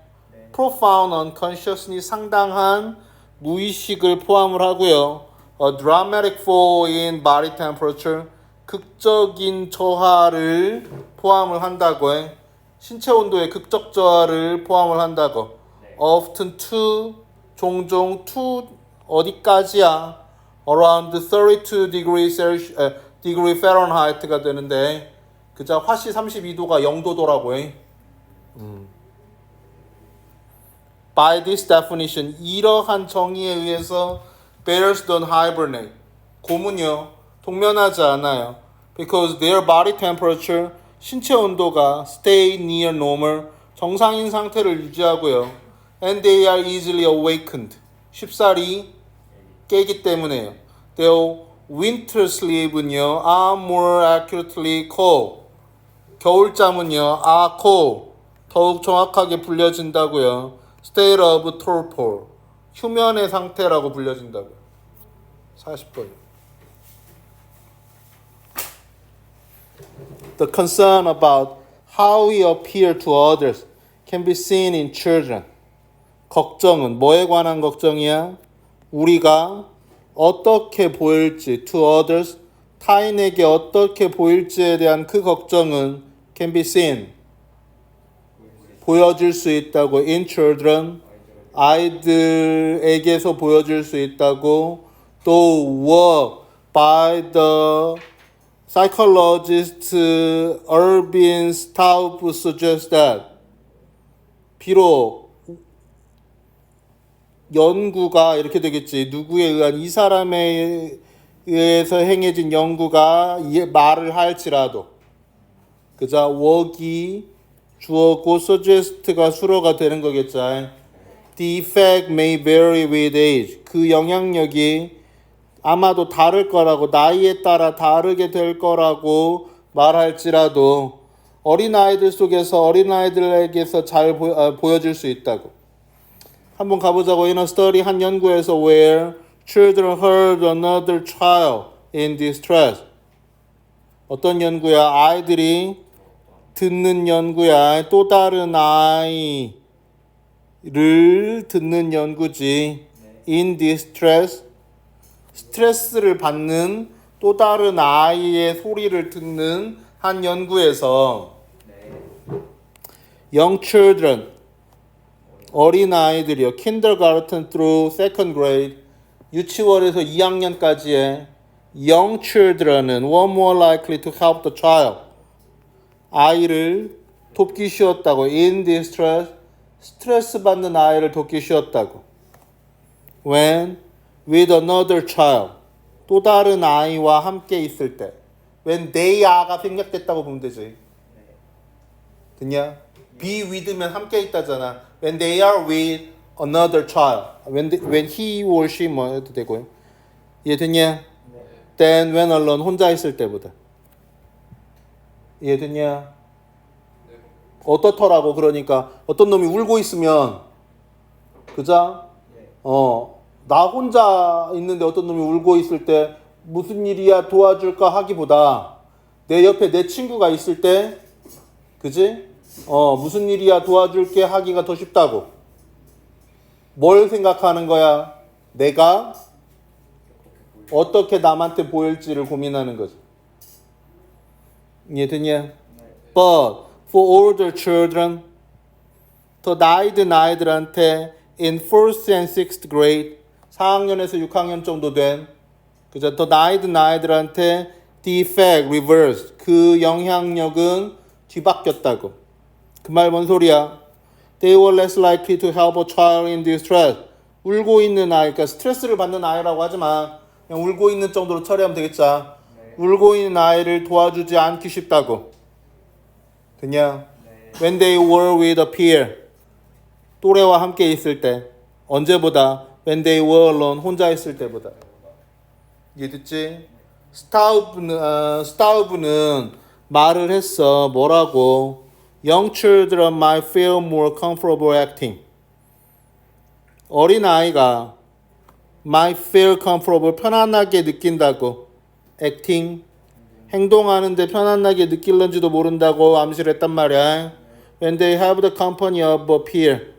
profound unconsciousness 상당한 무의식을 포함을 하고요. A dramatic fall in body temperature 극적인 저하를 포함을 한다고 해. 신체 온도의 극적 저하를 포함을 한다고. Often to 종종 to 어디까지야? Around 32 degree Fahrenheit가 되는데 그자 화씨 32도가 0도더라고 해. By this definition, 이러한 정의에 의해서 bears don't hibernate. 곰은요, 동면하지 않아요. Because their body temperature, 신체 온도가 stay near normal, 정상인 상태를 유지하고요. And they are easily awakened. 쉽사리 깨기 때문에요. Their winter sleep은요, are more accurately called. 겨울잠은요, are called. 더욱 정확하게 불려진다고요. State of torpor. 휴면의 상태라고 불려진다고요. 40번. The concern about how we appear to others can be seen in children. 걱정은 뭐에 관한 걱정이야? 우리가 어떻게 보일지, to others, 타인에게 어떻게 보일지에 대한 그 걱정은 can be seen, 보여질 수 있다고. in children, 아이들에게서 보여질 수 있다고. 또 work by the psychologist Irving Staub suggests that 비록 연구가 이렇게 되겠지. 누구에 의한 이 사람에 의해서 행해진 연구가 말을 할지라도 그자 워기 주어고 suggest가 수로가 되는 거겠죠. The effect may vary with age. 그 영향력이 아마도 다를 거라고 나이에 따라 다르게 될 거라고 말할지라도 어린아이들 속에서 어린아이들에게서 잘 보여질 수 있다고. 한번 가보자고. In a study 한 연구에서 where children heard another child in distress. 어떤 연구야? 아이들이 듣는 연구야. 또 다른 아이를 듣는 연구지. In distress. 스트레스를 받는 또 다른 아이의 소리를 듣는 한 연구에서 young children 어린아이들이요. kindergarten through second grade 유치원에서 2학년까지의 young children은 were more likely to help the child 아이를 돕기 쉬웠다고. in distress 스트레스 받는 아이를 돕기 쉬웠다고. when with another child 또 다른 아이와 함께 있을 때 when they are가 생략됐다고 보면 되지. 됐냐? be with면 함께 있다잖아. when they are with another child when he or she 뭐 해도 되고요. 이해됐냐? then when alone 혼자 있을 때보다. 이해됐냐? 어떻더라고. 그러니까 어떤 놈이 울고 있으면 그자 나 혼자 있는데 어떤 놈이 울고 있을 때 무슨 일이야 도와줄까 하기보다 내 옆에 내 친구가 있을 때 그지? 무슨 일이야 도와줄게 하기가 더 쉽다고. 뭘 생각하는 거야? 내가 어떻게 남한테 보일지를 고민하는 거지. 이해됐냐? But for older children 더 나이 든 아이들한테 in 1st and 6th grade 4학년에서 6학년 정도 된 그죠? 더 나이 든 아이들한테 the effect reversed 그 영향력은 뒤바뀌었다고. 그 말 뭔 소리야? They were less likely to help a child in distress. 울고 있는 아이, 그러니까 스트레스를 받는 아이라고 하지만 그냥 울고 있는 정도로 처리하면 되겠죠. 울고 있는 아이를 도와주지 않기 쉽다고. 됐냐? When they were with a peer. 또래와 함께 있을 때. 언제보다? When they were alone. 혼자 있을 때보다. 이해됐지? 스타우브는 말을 했어. 뭐라고? Young children might feel more comfortable acting. 어린 아이가 might feel comfortable 편안하게 느낀다고. acting 행동하는데 편안하게 느낄런지도 모른다고 암시를 했단 말이야. When they have the company of a peer.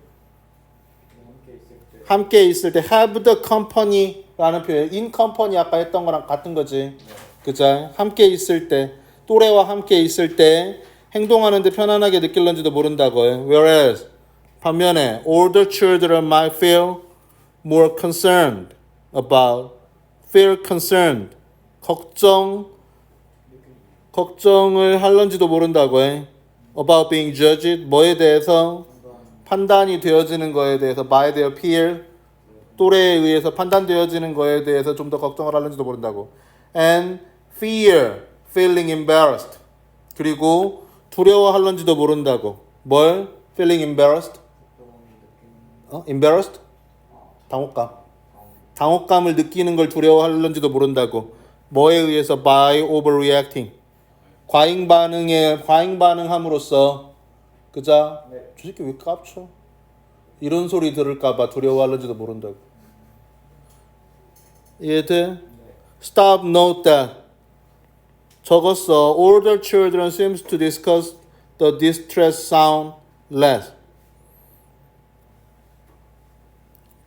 함께 있을 때 have the company라는 표현. in company 아까 했던 거랑 같은 거지. 그죠? 함께 있을 때 또래와 함께 있을 때 행동하는데 편안하게 느낄런지도 모른다고요. Whereas 반면에 older children might feel more concerned about feel concerned 걱정을 할런지도 모른다고요. About being judged 뭐에 대해서 판단이 되어지는 거에 대해서 by their peer 또래에 의해서 판단되어지는 거에 대해서 좀 더 걱정을 할는지도 모른다고. And fear, feeling embarrassed. 그리고 두려워할는지도 모른다고. 뭘? feeling embarrassed? embarrassed? 당혹감을 느끼는 걸 두려워할는지도 모른다고. 뭐에 의해서? by overreacting. 과잉 반응함으로써 그자? 저 새끼 왜 깝쳐? 이런 소리 들을까봐 두려워할는지도 모른다고. 이해돼? Stop, note that. 적었어. Older children seems to discuss the distress sound less.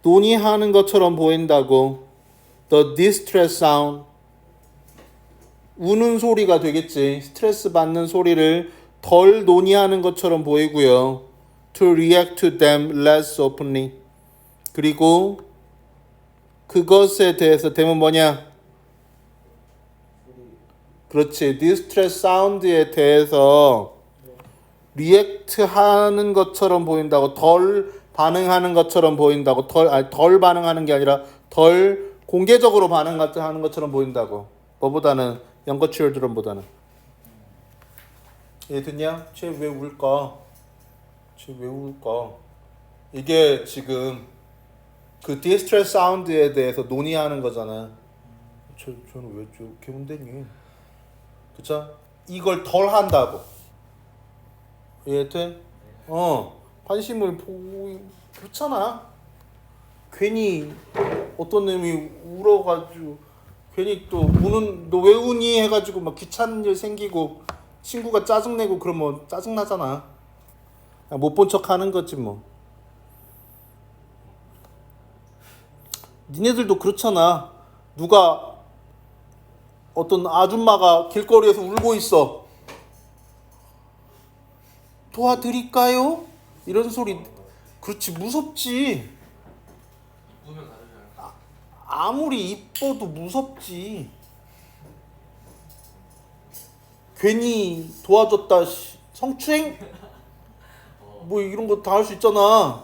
논의하는 것처럼 보인다고. The distress sound. 우는 소리가 되겠지. 스트레스 받는 소리를 덜 논의하는 것처럼 보이고요. To react to them less openly. 그리고 그것에 대해서 대면 뭐냐? 그렇지. distress sound에 대해서 리액트 하는 것처럼 보인다고, 덜 반응하는 것처럼 보인다고, 덜 반응하는 게 아니라 덜 공개적으로 반응하는 것처럼 보인다고. 뭐보다는 younger children보다는. 얘 듣냐? 쟤 왜 울까? 쟤 왜 울까? 이게 지금 그 디스트레스 사운드에 대해서 논의하는 거잖아. 저는 왜 저렇게 운대니? 그쵸? 이걸 덜 한다고. 이해돼? 관심을 보고 그렇잖아. 괜히 어떤 놈이 울어가지고 괜히 또 우는 너 왜 우니 해가지고 막 귀찮은 일 생기고 친구가 짜증내고 그러면 짜증나잖아. 못 본 척 하는 거지 뭐. 니네들도 그렇잖아. 누가 어떤 아줌마가 길거리에서 울고 있어. 도와드릴까요? 이런 소리. 그렇지, 무섭지. 이쁘면 다르지 않을까? 아무리 이뻐도 무섭지. 괜히 도와줬다 성추행? 뭐 이런 거 다 할 수 있잖아.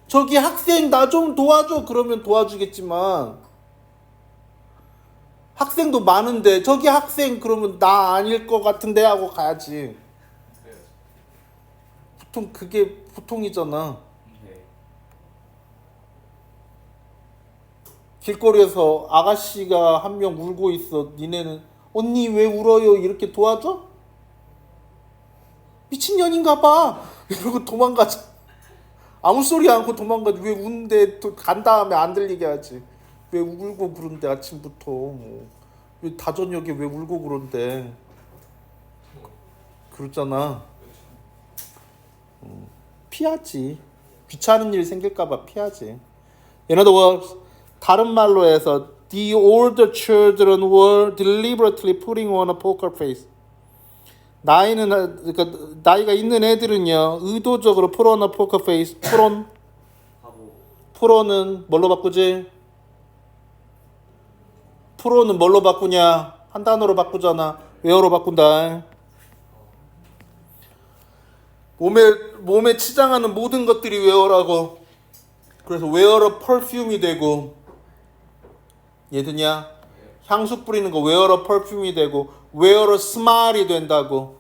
저기 학생 나 좀 도와줘 그러면 도와주겠지만 학생도 많은데 저기 학생 그러면 나 아닐 것 같은데 하고 가야지. 그래야지. 보통 그게 보통이잖아. 네. 길거리에서 아가씨가 한 명 울고 있어. 니네는 언니 왜 울어요? 이렇게 도와줘? 미친년인가 봐. 이러고 도망가자. 아무 소리 않고 도망가지. 왜 우는데 간 다음에 안 들리게 하지. 왜 울고 그런데 아침부터 뭐. 왜 다저녁에 왜 울고 그런데. 그러잖아. 피하지. 귀찮은 일 생길까 봐 피하지. In other words, 다른 말로 해서 the older children were deliberately putting on a poker face. 그러니까 나이가 있는 애들은요 의도적으로 put on a poker face. 프로는 뭘로 바꾸지? 프로는 뭘로 바꾸냐? 한 단어로 바꾸잖아. where로 바꾼다. 몸에 치장하는 모든 것들이 where라고. 그래서 where로 perfume이 되고. 얘드냐? 향수 뿌리는 거 where로 perfume이 되고 where로 smile이 된다고.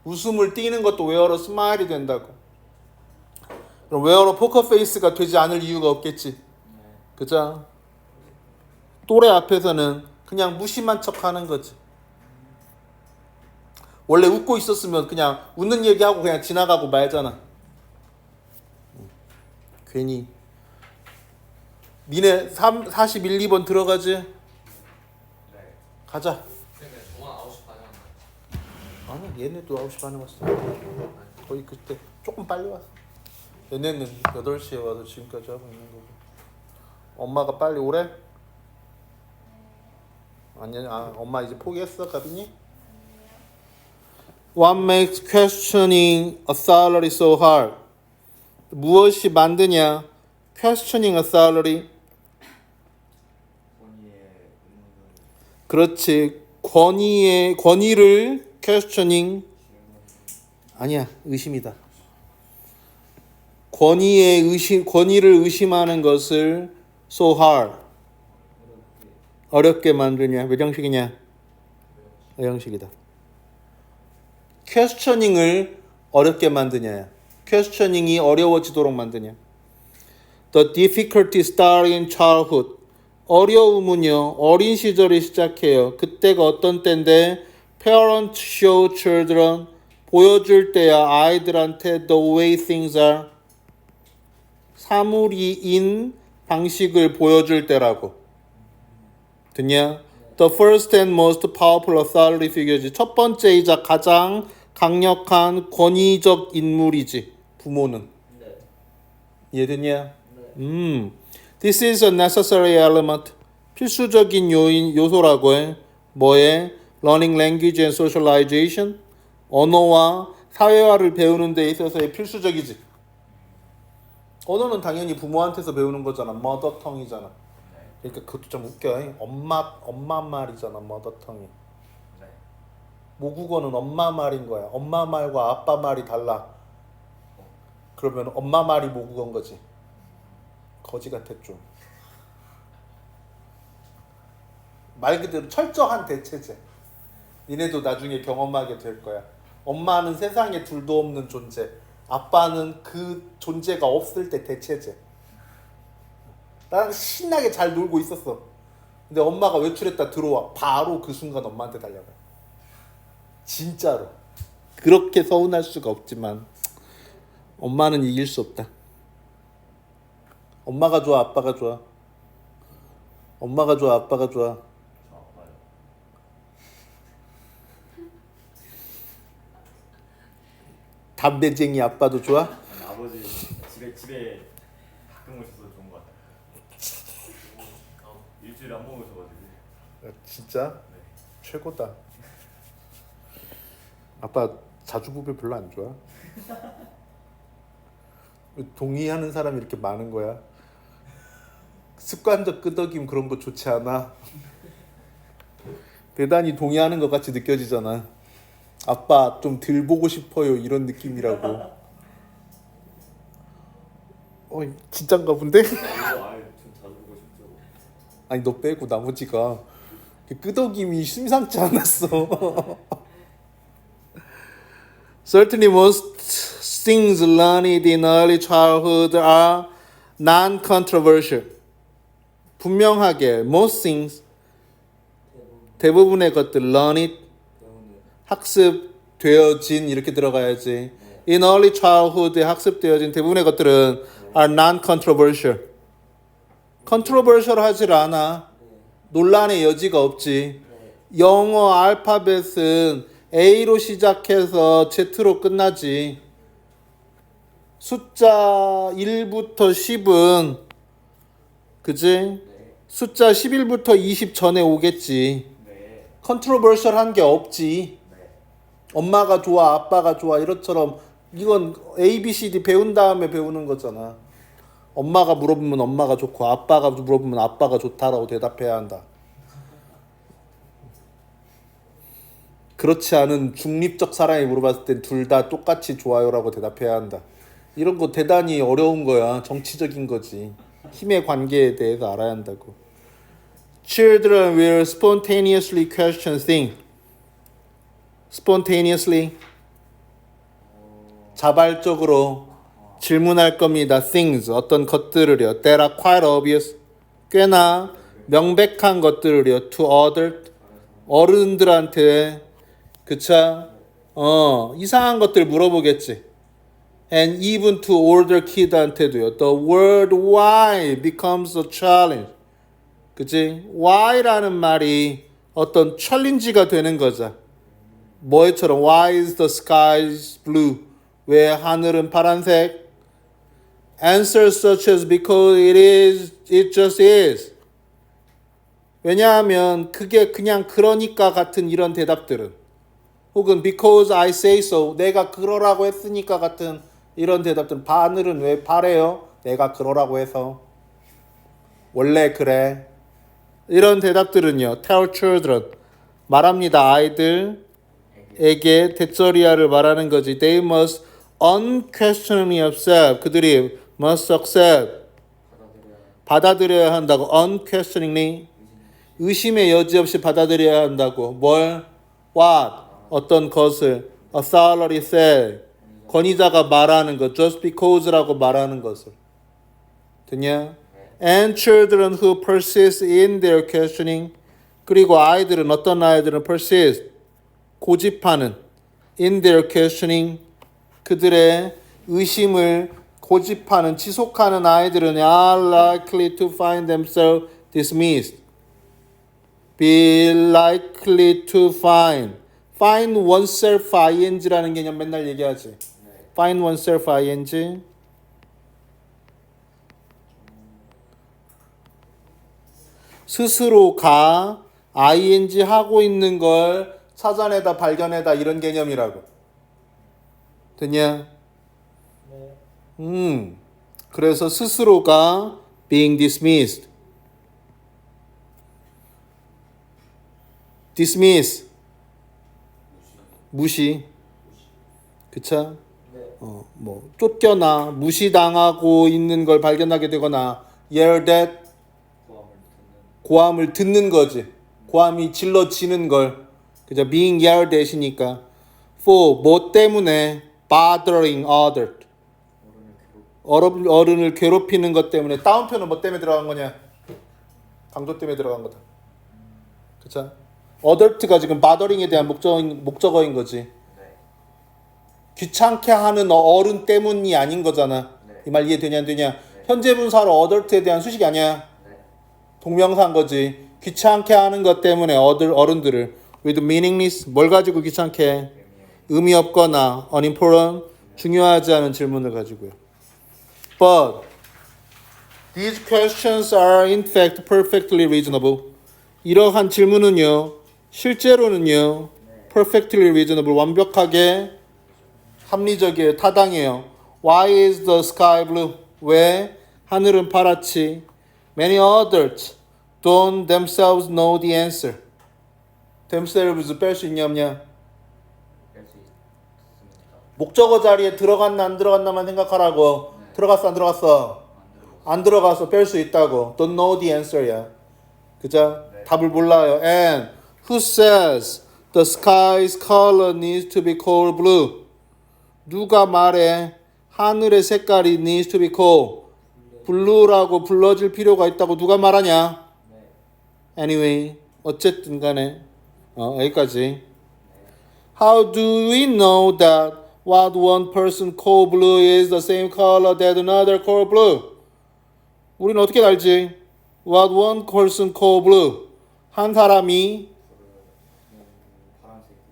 웃음을 띠는 것도 where로 smile이 된다고. 그럼 where로 poker face가 되지 않을 이유가 없겠지. 그죠? 또래 앞에서는 그냥 무심한 척 하는 거지. 원래 웃고 있었으면 그냥 웃는 얘기하고 그냥 지나가고 말잖아. 괜히. 니네 41, 2번 들어가지? 네. 가자. 쌤이 저만 9시 반에 왔나? 아니 얘네도 9시 반에 왔어. 거의 그때 조금 빨리 왔어. 얘네는 8시에 와서 지금까지 하고 있는 거고. 엄마가 빨리 오래? 아니, 엄마 이제 포기했어, 가빈이? What makes questioning a salary so hard? 무엇이 만드냐? Questioning a salary. 그렇지. 권위를 questioning. 아니야, 의심이다. 권위를 의심하는 것을 so hard. 어렵게 만드냐? 몇 형식이냐? 형식이다. questioning을 어렵게 만드냐? questioning이 어려워지도록 만드냐? The difficulty starts in childhood. 어려움은요, 어린 시절에 시작해요. 그때가 어떤 때인데, parents show children, 보여줄 때야 아이들한테 the way things are. 사물이인 방식을 보여줄 때라고. 듣냐? The first and most powerful authority figures. 첫 번째이자 가장 강력한 권위적 인물이지. 부모는. 네. 이해됐냐? This is a necessary element. 필수적인 요소라고 해. 뭐에? Learning language and socialization. 언어와 사회화를 배우는 데 있어서의 필수적이지. 언어는 당연히 부모한테서 배우는 거잖아. mother tongue이잖아. 그러니까 그것도 좀 웃겨. 엄마 말이잖아. mother tongue. 모국어는 엄마 말인 거야. 엄마 말과 아빠 말이 달라. 그러면 엄마 말이 모국어인 거지. 거지 같았죠. 말 그대로 철저한 대체제. 니네도 나중에 경험하게 될 거야. 엄마는 세상에 둘도 없는 존재. 아빠는 그 존재가 없을 때 대체제. 나랑 신나게 잘 놀고 있었어. 근데 엄마가 외출했다 들어와. 바로 그 순간 엄마한테 달려가. 진짜로. 그렇게 서운할 수가 없지만 엄마는 이길 수 없다. 엄마가 좋아, 아빠가 좋아? 엄마가 좋아, 아빠가 좋아? 저 아파요. 담배쟁이 아빠도 좋아? 아니, 아버지 집에 가끔 오셔서 좋은 것 같아요. 일주일에 한 번 오셔가지고. 진짜? 네. 최고다. 아빠 자주 보기 별로 안 좋아? 동의하는 사람이 이렇게 많은 거야? 습관적 끄덕임 그런 거 좋지 않아? 대단히 동의하는 것 같이 느껴지잖아. 아빠 좀 덜 보고 싶어요 이런 느낌이라고. 진짠가 본데? 이거 아예 좀 자주 보고 싶죠. 아니 너 빼고 나머지가 끄덕임이 심상치 않았어. Certainly most things learned in early childhood are non-controversial. 분명하게 most things 대부분의 것들 learned 학습되어진 이렇게 들어가야지. In early childhood에 학습되어진 대부분의 것들은 are non-controversial. controversial 하질 않아. 논란의 여지가 없지. 영어 알파벳은 A로 시작해서 Z로 끝나지. 숫자 1부터 10은 그지? 숫자 11부터 20 전에 오겠지. 네. 컨트로버셜한 게 없지. 네. 엄마가 좋아, 아빠가 좋아 이것처럼 이건 A, B, C, D 배운 다음에 배우는 거잖아. 엄마가 물어보면 엄마가 좋고 아빠가 물어보면 아빠가 좋다라고 대답해야 한다. 그렇지 않은 중립적 사람이 물어봤을 땐 둘 다 똑같이 좋아요라고 대답해야 한다. 이런 거 대단히 어려운 거야. 정치적인 거지. 힘의 관계에 대해서 알아야 한다고. Children will spontaneously question things. Spontaneously. 자발적으로 질문할 겁니다. Things. 어떤 것들을요. That are quite obvious. 꽤나 명백한 것들을요. To others. 어른들한테. 그쵸? 이상한 것들 물어보겠지. And even to older kid한테도요. The word why becomes a challenge. 그치? why라는 말이 어떤 챌린지가 되는 거죠. 뭐처럼 why is the sky blue? 왜 하늘은 파란색? Answers such as because it just is. 왜냐하면 그게 그냥 그러니까 같은 이런 대답들은 혹은 because I say so 내가 그러라고 했으니까 같은 이런 대답들은 하늘은 왜 파래요? 내가 그러라고 해서 원래 그래. 이런 대답들은요. Tell children 말합니다. 아이들에게 대처리아를 말하는 거지. They must unquestioningly accept. 그들이 must accept 받아들여야 한다고. unquestioningly 의심의 여지 없이 받아들여야 한다고. 뭘? what 어떤 것을 authority said 권위자가 말하는 것. just because라고 말하는 것을. 됐냐? And children who persist in their questioning. 그리고 아이들은 어떤 아이들은 persist 고집하는 in their questioning 그들의 의심을 고집하는 지속하는 아이들은 are likely to find themselves dismissed. Be likely to find oneself ing라는 개념 맨날 얘기하지. Find oneself ing. 스스로가 ing 하고 있는 걸 찾아내다 발견해다 이런 개념이라고. 됐냐? 그래서 스스로가 being dismissed. dismiss 무시. 그쵸? 네. 뭐 쫓겨나 무시당하고 있는 걸 발견하게 되거나 yell that 고함을 듣는 거지. 고함이 질러지는 걸. 그죠? being yelled at이니까 for 뭐 때문에 bothering other 어른을 괴롭히는 것 때문에 다운표는 뭐 때문에 들어간 거냐? 강조 때문에 들어간 거다. 그쵸? adult가 지금 bothering에 대한 목적어인 거지. 네. 귀찮게 하는 어른 때문이 아닌 거잖아. 네. 이 말 이해되냐 안 되냐? 네. 현재 분사로 adult에 대한 수식이 아니야. 네. 동명사인 거지. 귀찮게 하는 것 때문에 어른들을 with meaningless 뭘 가지고 귀찮게 해? 의미 없거나 unimportant 중요하지 않은 질문을 가지고요. But these questions are in fact perfectly reasonable. 이러한 질문은요, 실제로는요, perfectly reasonable 완벽하게 합리적이에요, 타당해요. Why is the sky blue? 왜 하늘은 파랗지? Many adults don't themselves know the answer. themselves 뺄 수 있냐 없냐? 뺄 수 있습니다. 목적어 자리에 들어갔나 안 들어갔나만 생각하라고. 네. 들어갔어 안 들어갔어? 안 들어가서 뺄 수 있다고. Don't know the answer야. 그죠? 네. 답을 몰라요. And who says the sky's color needs to be cold blue? 누가 말해 하늘의 색깔이 needs to be cold blue라고 불러질 필요가 있다고 누가 말하냐? 네. Anyway, 어쨌든 간에 여기까지. How do we know that what one person call blue is the same color that another call blue? 우리는 어떻게 알지? What one person call blue? 한 사람이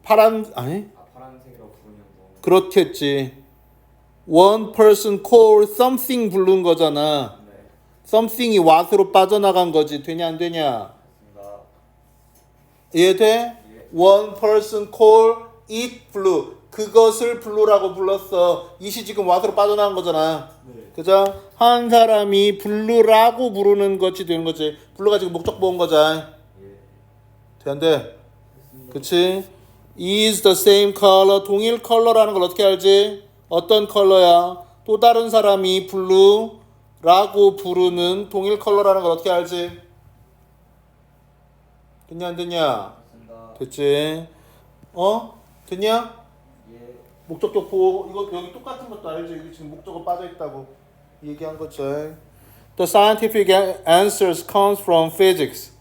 파란색. 아니? 파란색이라고 부르는 거. 그렇겠지. One person call something 부른 거잖아. 네. something이 what으로 빠져나간 거지. 되냐 안 되냐? 맞습니다. 이해돼? 예. One person call it blue. 그것을 blue라고 불렀어. it이 지금 what으로 빠져나간 거잖아. 네. 그죠? 한 사람이 blue라고 부르는 것이 되는 거지. blue가 지금 목적 보은 거잖아. 예. 돼 안 돼? 그치? is the same color. 동일 컬러라는 걸 어떻게 알지? 어떤 컬러야? 또 다른 사람이 blue라고 부르는 동일 컬러라는 걸 어떻게 알지? 됐냐 안 됐냐? 맞습니다. 됐지? 됐냐? 예. 목적격 보호 이거 여기 똑같은 것도 알지? 여기 지금 목적어 빠져 있다고 얘기한 거죠. The scientific answers comes from physics.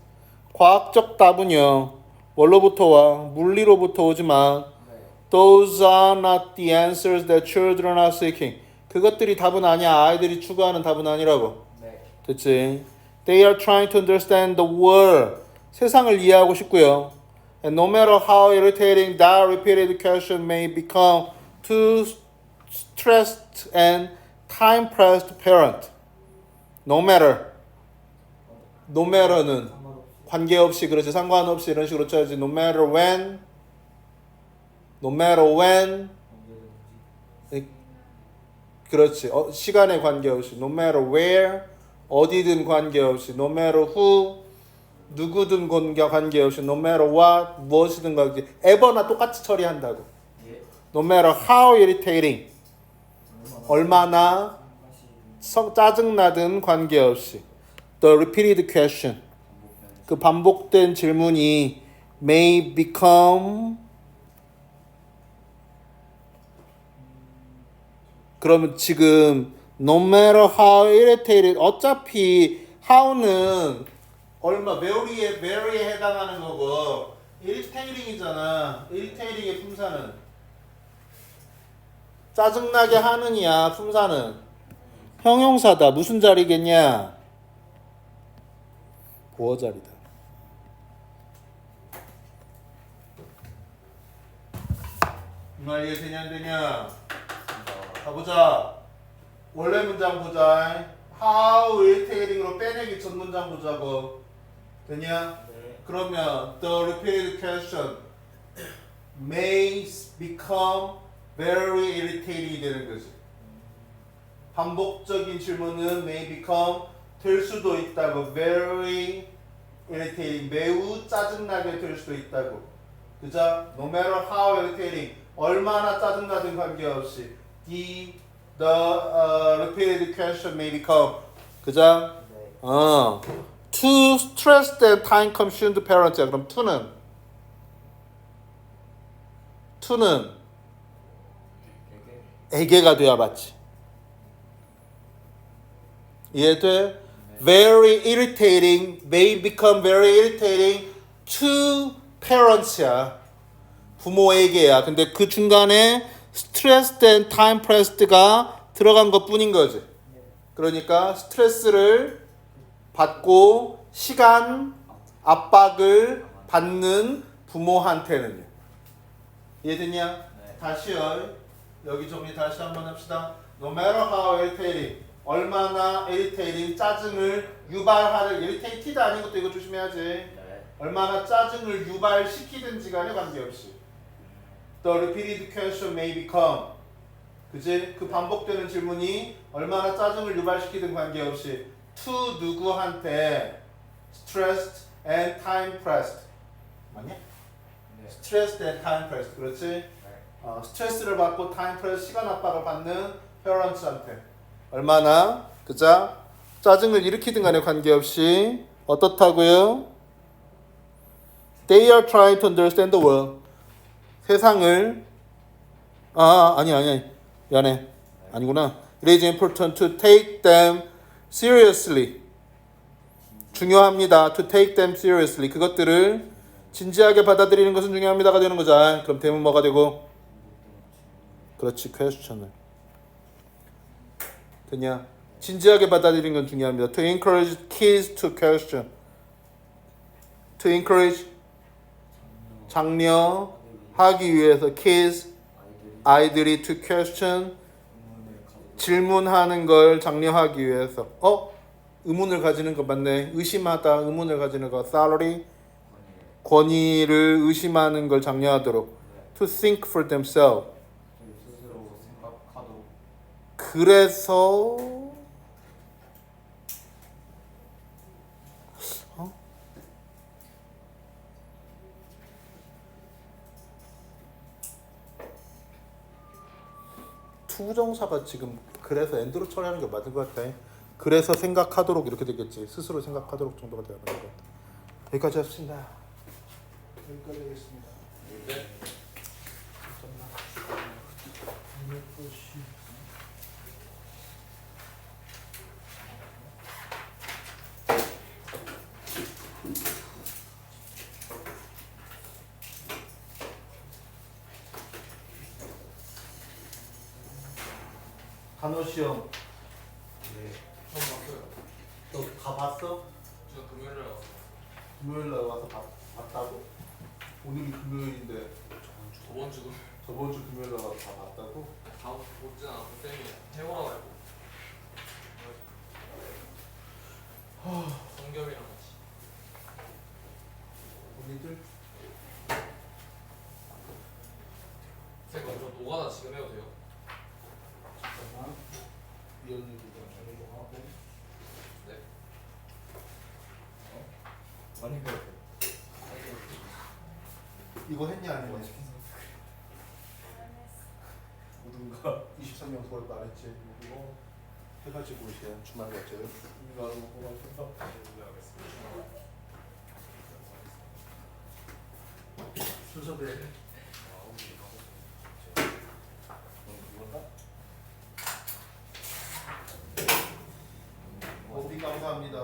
과학적 답은요 원로부터 와 물리로부터 오지만 네. those are not the answers that children are seeking. 그것들이 답은 아니야. 아이들이 추구하는 답은 아니라고. 네. 됐지? They are trying to understand the world. 세상을 이해하고 싶고요. And no matter how irritating that repeated question may become to stressed and time-pressed parent. No matter는 관계없이 그렇지 상관없이 이런 식으로 쳐야지. No matter when 그렇지. 시간에 관계없이 no matter where 어디든 관계없이 no matter who 누구든 관계없이 no matter what 무엇이든 관계 ever나 똑같이 처리한다고. 예. No matter how irritating 얼마나 짜증나든 관계없이 the repeated question 그 반복된 질문이 may become 그러면 지금 no matter how irritated 어차피 how는 얼마 very에 해당하는 거고 irritating이잖아. irritating의 품사는 짜증나게 하느냐 품사는 형용사다. 무슨 자리겠냐? 보어 자리다. 이 말 이해되냐 안 되냐? 가보자. 원래 문장 보자. How irritating으로 빼내기 전 문장 보자고. 되냐? 네. 그러면 the repeated question may become very irritating이 되는 거지. 반복적인 질문은 may become 될 수도 있다고. very irritating 매우 짜증나게 될 수도 있다고. 그죠? No matter how irritating 얼마나 짜증나든 관계없이 the repeated question may become 그죠? too stressed and time consumed parent야. 그럼 to는 에게가 돼야 맞지. 이해돼? Very irritating may become very irritating to parents야. 부모에게야. 근데 그 중간에 stressed and time pressed가 들어간 것 뿐인 거지. 그러니까 스트레스를 받고 시간 압박을 받는 부모한테는요. 이해됐냐? 네. 다시요. 여기 정리 다시 한번 합시다. No matter how irritating 얼마나 irritating 짜증을 유발하는 irritated 아닌 것도 이거 조심해야지. 네. 얼마나 짜증을 유발시키든지 간에 관계없이 The repeated question may become 그지? 그 반복되는 질문이 얼마나 짜증을 유발시키든 관계없이 to 누구한테 stressed and time pressed 맞냐? 네. stressed and time pressed 그렇지? 스트레스를 받고 time pressed 시간 압박을 받는 parents한테 얼마나 그자? 짜증을 일으키든 간에 관계없이 어떻다고요? They are trying to understand the world 세상을 아니 미안해 아니구나 It is important to take them seriously 중요합니다 to take them seriously 그것들을 진지하게 받아들이는 것은 중요합니다가 되는 거죠. 그럼 대문 뭐가 되고 그렇지 question을 됐냐 진지하게 받아들이는 건 중요합니다 to encourage kids to question to encourage 장려하기 위해서 kids 아이들이 to question 질문하는 걸 장려하기 위해서 의문을 가지는 거 맞네 의심하다 의문을 가지는 거 salary 권위를 의심하는 걸 장려하도록 to think for themselves 스스로 생각하도록 그래서 투부정사가 지금 그래서 엔드로 처리하는 게 맞는 것 같아. 그래서 생각하도록 이렇게 되겠지. 스스로 생각하도록 정도가 돼야 맞는 것 같아. 여기까지 하겠습니다. 여기까지 하겠습니다. 네. 단어 시험 네. 처음 봤어요. 너 다 봤어? 저 금요일에 왔어요. 금요일 날 와서 봤다고? 오늘이 금요일인데 저번 주도 저번 주 금요일 날 와서 다 봤다고? 다 보진 않았고 쌤이 해오라고 했고 성겸이랑 같이 언니들? 쌤 그럼 저 노가다 지금 해도 돼요? 잠깐만 이 언니들이랑 전화하고 네. 많이 배웠어요. 이거 했냐 안 했냐? 모든가 23명 그걸 말했지 이거 해가지고 이제 주말 갔죠 이거 보고 싶다. 순서대로 어디 감사합니다.